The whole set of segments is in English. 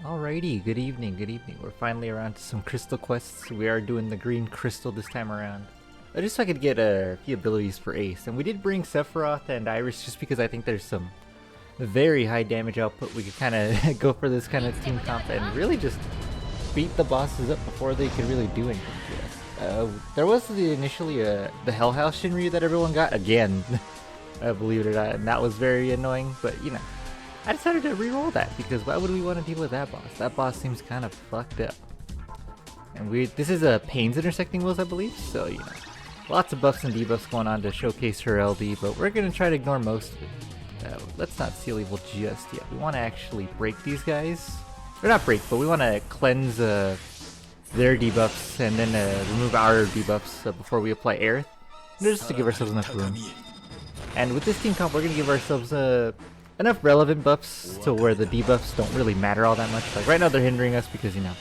Alrighty, good evening, good evening. We're finally around to some crystal quests. We are doing the green crystal this time around. Just so I could get a few abilities for Ace. And we did bring Sephiroth and Iris just because I think there's some very high damage output. We could kind of go for this kind of team comp and really just beat the bosses up before they could really do anything to us. There was initially the Hell House Shinryu that everyone got again, believe it or not, and that was very annoying, but you know. I decided to re-roll that because why would we want to deal with that boss? That boss seems kind of fucked up. And this is a Pain's intersecting wheels, I believe, so you know. Lots of buffs and debuffs going on to showcase her LD, but we're going to try to ignore most of it. Let's not seal evil just yet. We want to actually break these guys. Or not break, but we want to cleanse their debuffs and then remove our debuffs before we apply Aerith. Just to give ourselves enough room. And with this team comp, we're going to give ourselves enough relevant buffs to where the debuffs don't really matter all that much. Like right now they're hindering us because, you know,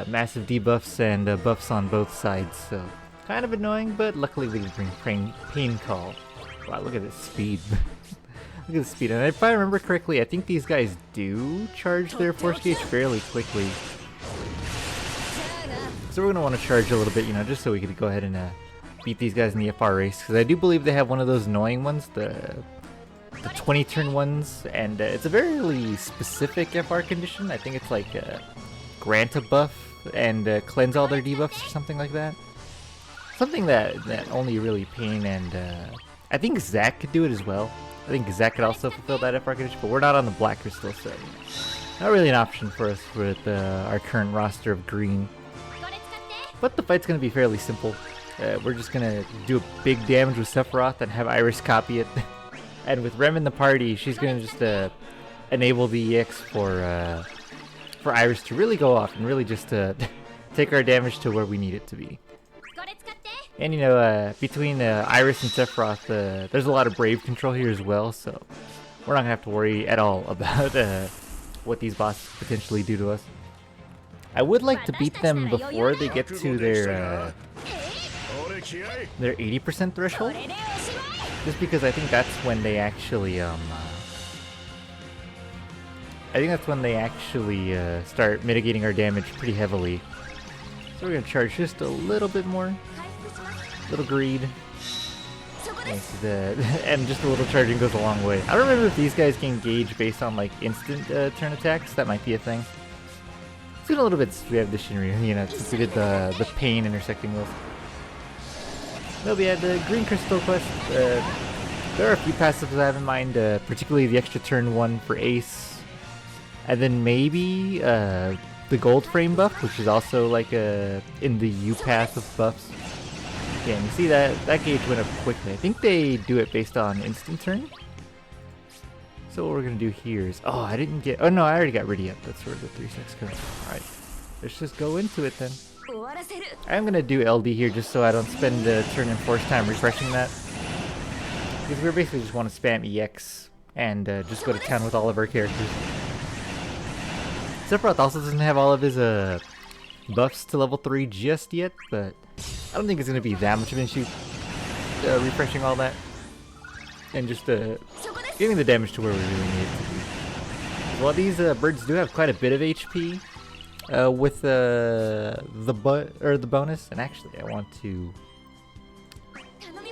massive debuffs and buffs on both sides, so kind of annoying, but luckily we can bring Pain Call. Wow, look at this speed. Look at the speed. And if I remember correctly, I think these guys do charge their force gauge fairly quickly. So we're going to want to charge a little bit, you know, just so we can go ahead and beat these guys in the FR race. Because I do believe they have one of those annoying ones, the 20 turn ones, and it's a very specific FR condition. I think it's like grant a buff and cleanse all their debuffs or something like that. Something that only really Pain and I think Zack could do it as well. I think Zack could also fulfill that FR condition, but we're not on the Black Crystal, so not really an option for us with our current roster of green. But the fight's going to be fairly simple. We're just going to do a big damage with Sephiroth and have Iris copy it. And with Rem in the party, she's gonna just enable the EX for Iris to really go off and really just take our damage to where we need it to be. And you know, between Iris and Sephiroth, there's a lot of Brave control here as well, so we're not gonna have to worry at all about what these bosses potentially do to us. I would like to beat them before they get to their 80% threshold. Just because I think that's when they actually, start mitigating our damage pretty heavily. So we're gonna charge just a little bit more. Little greed. Nice, and just a little charging goes a long way. I don't remember if these guys can gauge based on like instant turn attacks. That might be a thing. It's been a little bit since we have the Shinryu, you know, since we did the Pain intersecting wheels. We had the Green Crystal quest. There are a few passives I have in mind, particularly the extra turn 1 for Ace. And then maybe the Gold Frame buff, which is also like in the U path of buffs. Okay, and you see that gauge went up quickly. I think they do it based on instant turn. So what we're going to do here is... Oh, I didn't get... Oh no, I already got Riddy up. That's where the 3 seconds comes from. Alright, let's just go into it then. I'm gonna do LD here just so I don't spend the turn and force time refreshing that. Because we basically just want to spam EX and just go to town with all of our characters. Sephiroth also doesn't have all of his buffs to level 3 just yet, but I don't think it's gonna be that much of an issue refreshing all that. And just getting the damage to where we really need it to be. While these birds do have quite a bit of HP, with the bonus, and actually I want to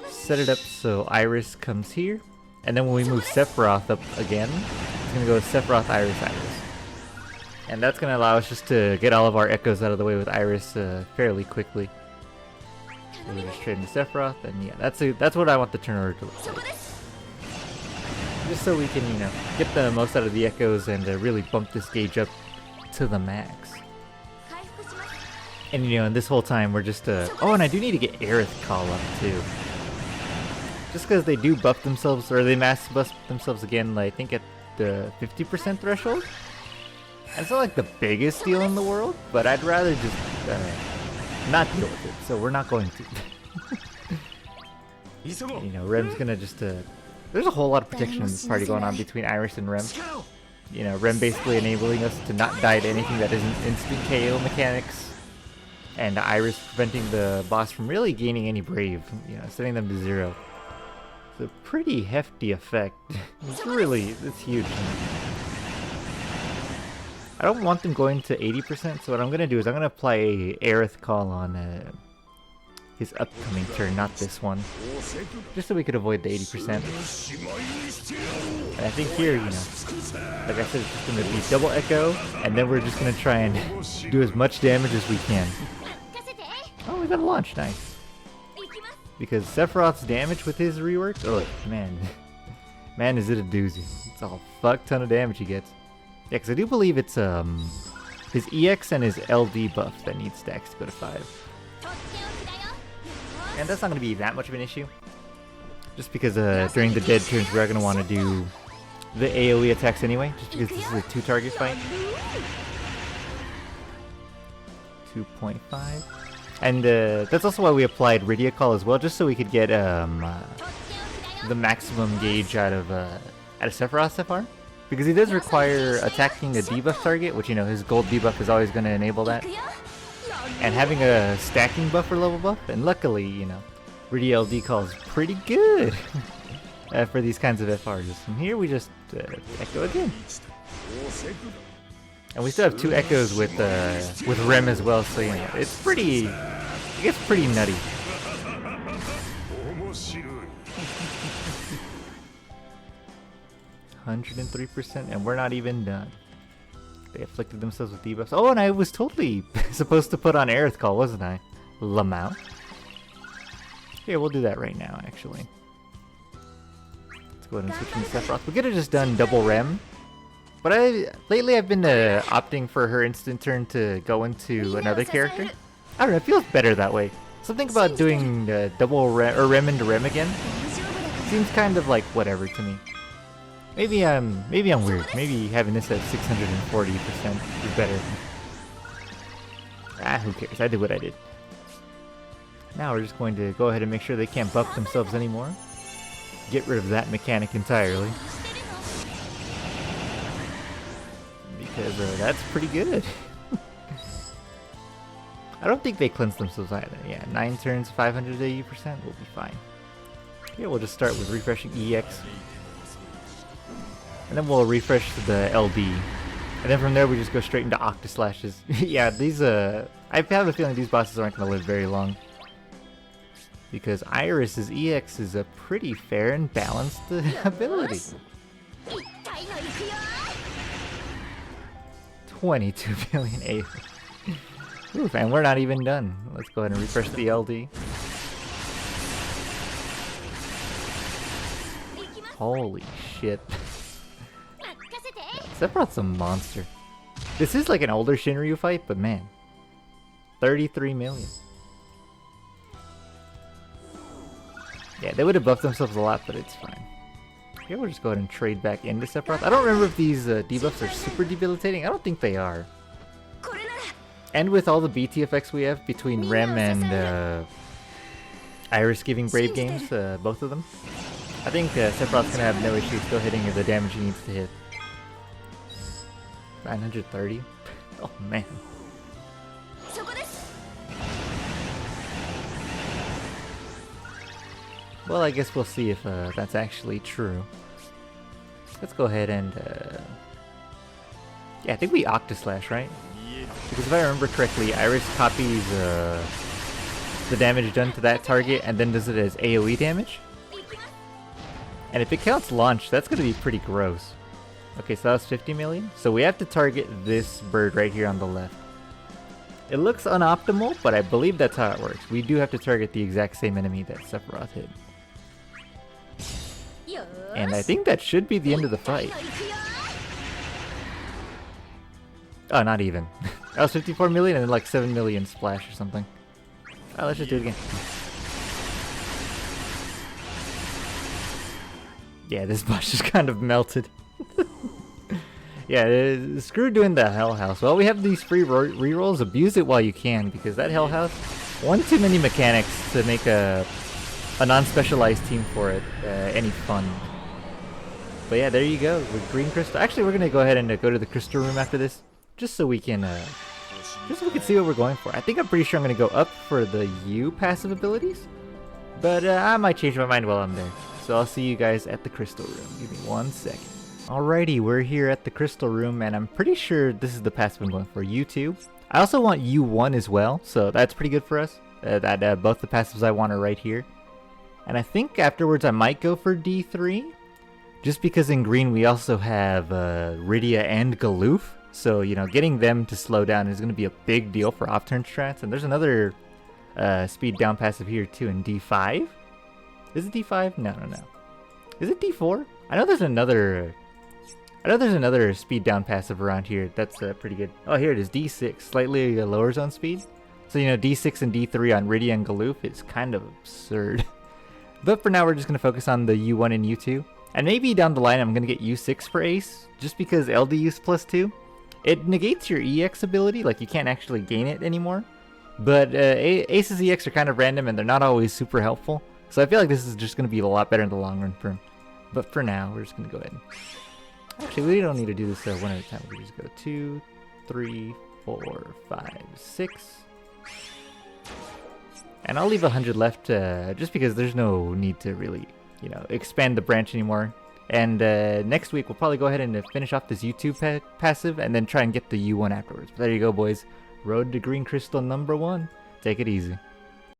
set it up so Iris comes here, and then when we move Sephiroth up again, it's gonna go Sephiroth, Iris, Iris, and that's gonna allow us just to get all of our echoes out of the way with Iris fairly quickly. So we're just trading to Sephiroth, and yeah, that's what I want the turn order to look like. Just so we can, you know, get the most out of the echoes and really bump this gauge up to the max. And you know, and this whole time we're just oh, and I do need to get Aerith Call up too. Just because they do buff themselves, or they mass buff themselves again, like, I think at the 50% threshold. And it's not like the biggest deal in the world, but I'd rather just not deal with it, so we're not going to. You know, Rem's gonna just there's a whole lot of protection in this party going on between Iris and Rem. You know, Rem basically enabling us to not die to anything that isn't instant KO mechanics. And Iris preventing the boss from really gaining any Brave, you know, setting them to 0. It's a pretty hefty effect. It's huge. I don't want them going to 80%, so what I'm gonna do is I'm gonna apply a Aerith Call on his upcoming turn, not this one. Just so we could avoid the 80%. And I think here, you know, like I said, it's just gonna be double echo, and then we're just gonna try and do as much damage as we can. Oh, we got a launch, nice. Because Sephiroth's damage with his rework, oh man. Man, is it a doozy. It's a fuck ton of damage he gets. Yeah, because I do believe it's his EX and his LD buff that needs stacks to go to 5. And that's not going to be that much of an issue. Just because during the dead turns we are going to want to do the AoE attacks anyway, just because this is a 2-target fight. 2.5. And that's also why we applied Rydia Call as well, just so we could get the maximum gauge out of Sephiroth so far. Because he does require attacking a debuff target, which, you know, his gold debuff is always going to enable that. And having a stacking buff or level buff, and luckily, you know, Rydia LD Call is pretty good for these kinds of FRs. And here we just echo again. And we still have 2 echoes with Rem as well, so, you know, it's pretty, it gets pretty nutty. 103%, and we're not even done. They afflicted themselves with debuffs. Oh, and I was totally supposed to put on Aerith Call, wasn't I? Lamau. Here, we'll do that right now, actually. Let's go ahead and switch into Sephiroth. We could have just done double Rem. But lately I've been opting for her instant turn to go into another character. I don't know, it feels better that way. Something about doing double Rem, or Rem into Rem again seems kind of like whatever to me. Maybe I'm weird. Maybe having this at 640% is better. Ah, who cares? I did what I did. Now we're just going to go ahead and make sure they can't buff themselves anymore. Get rid of that mechanic entirely. Because that's pretty good. I don't think they cleanse themselves either. Yeah, 9 turns, 580% will be fine. Okay, we'll just start with refreshing EX. And then we'll refresh the LD. And then from there we just go straight into Octaslashes. Yeah, these I have a feeling these bosses aren't going to live very long. Because Iris's EX is a pretty fair and balanced ability. 22 billion AoE. Oof, and we're not even done. Let's go ahead and refresh the LD. Holy shit. Sephiroth's a monster. This is like an older Shinryu fight, but man. 33 million. Yeah, they would have buffed themselves a lot, but it's fine. Okay, we'll just go ahead and trade back into Sephiroth. I don't remember if these debuffs are super debilitating. I don't think they are. And with all the BT effects we have between Rem and Iris giving Brave Games, both of them, I think Sephiroth's gonna have no issue still hitting the damage he needs to hit. 930? Oh man. Well, I guess we'll see if that's actually true. Let's go ahead and yeah, I think we Octaslash, right? Because if I remember correctly, Iris copies the damage done to that target and then does it as AoE damage. And if it counts launch, that's going to be pretty gross. Okay, so that was 50 million. So we have to target this bird right here on the left. It looks unoptimal, but I believe that's how it works. We do have to target the exact same enemy that Sephiroth hit. And I think that should be the end of the fight. Oh, not even. That was 54 million and then like 7 million splash or something. Alright, let's just do it again. Yeah, this boss just kind of melted. Yeah, screw doing the Hell House. Well, we have these free rerolls. Abuse it while you can, because that Hell House, one too many mechanics to make a non-specialized team for it any fun. But yeah, there you go with Green Crystal. Actually, we're gonna go ahead and go to the Crystal Room after this, just so we can see what we're going for. I think I'm pretty sure I'm gonna go up for the U passive abilities, but I might change my mind while I'm there. So I'll see you guys at the Crystal Room. Give me 1 second. Alrighty, we're here at the crystal room, and I'm pretty sure this is the passive I'm going for. U2. I also want U1 as well, so that's pretty good for us. Both the passives I want are right here. And I think afterwards I might go for D3. Just because in green we also have Rydia and Galoof. So, you know, getting them to slow down is going to be a big deal for off-turn strats. And there's another speed down passive here too in D5. Is it D5? No. Is it D4? I know there's another speed down passive around here. That's pretty good. Oh, here it is, D6. Slightly lower zone speed. So, you know, D6 and D3 on Rydia and Galoof is kind of absurd. But for now, we're just going to focus on the U1 and U2. And maybe down the line, I'm going to get U6 for Ace. Just because LD use +2. It negates your EX ability. Like, you can't actually gain it anymore. But Ace's EX are kind of random, and they're not always super helpful. So I feel like this is just going to be a lot better in the long run for him. But for now, we're just going to go ahead. Actually, we don't need to do this one at a time. We just go 2, 3, 4, 5, 6. And I'll leave 100 left just because there's no need to really, you know, expand the branch anymore. And next week, we'll probably go ahead and finish off this U2 passive and then try and get the U1 afterwards. But there you go, boys. Road to Green Crystal #1. Take it easy.